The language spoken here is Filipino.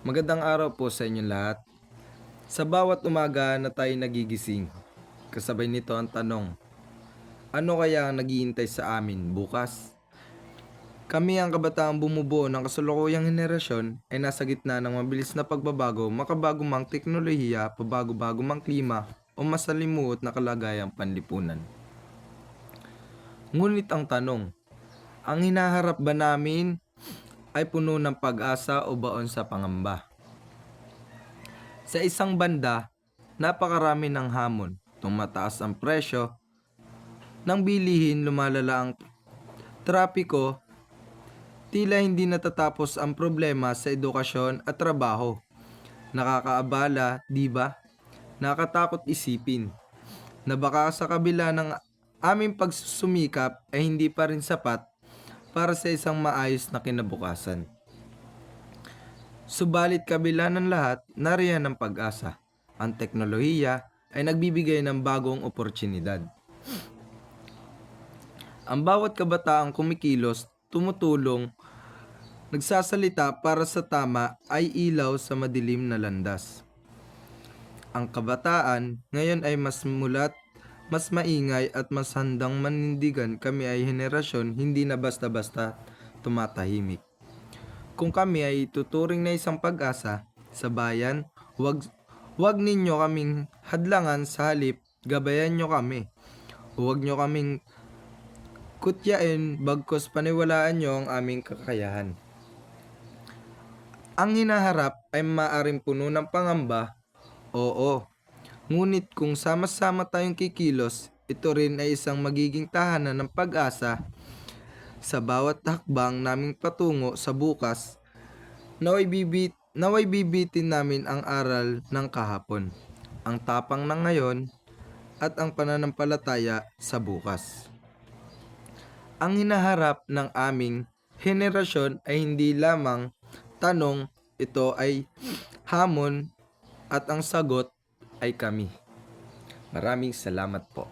Magandang araw po sa inyong lahat. Sa bawat umaga na tayo nagigising, kasabay nito ang tanong, ano kaya ang naghihintay sa amin bukas? Kami ang kabataang bumubuo ng kasalukuyang henerasyon ay nasa gitna ng mabilis na pagbabago, makabago mang teknolohiya, pabago-bago mang klima, o masalimuot na kalagayang panlipunan. Ngunit ang tanong, ang hinaharap ba namin ay puno ng pag-asa o baon sa pangamba? Sa isang banda, napakarami ng hamon. Tumataas ang presyo ng bilihin, lumalala ang trapiko, tila hindi natatapos ang problema sa edukasyon at trabaho. Nakakaabala, di ba? Nakatakot isipin na baka sa kabila ng aming pagsusumikap ay hindi pa rin sapat para sa isang maayos na kinabukasan. Subalit kabila ng lahat, nariyan ang pag-asa. Ang teknolohiya ay nagbibigay ng bagong oportunidad. Ang bawat kabataang kumikilos, tumutulong, nagsasalita para sa tama ay ilaw sa madilim na landas. Ang kabataan ngayon ay mas mulat, mas maingay at mas handang manindigan. Kami ay henerasyon hindi na basta-basta tumatahimik. Kung kami ay tuturing na isang pag-asa sa bayan, wag ninyo kaming hadlangan, sa halip gabayan nyo kami. Huwag nyo kaming kutyain, bagkus paniwalaan nyo ang aming kakayahan. Ang hinaharap ay maaaring puno ng pangamba, oo. Ngunit kung sama-sama tayong kikilos, ito rin ay isang magiging tahanan ng pag-asa sa bawat hakbang naming patungo sa bukas. Naway bibitin namin ang aral ng kahapon, ang tapang ng ngayon, at ang pananampalataya sa bukas. Ang hinaharap ng aming henerasyon ay hindi lamang tanong, ito ay hamon, at ang sagot ay kami. Maraming salamat po.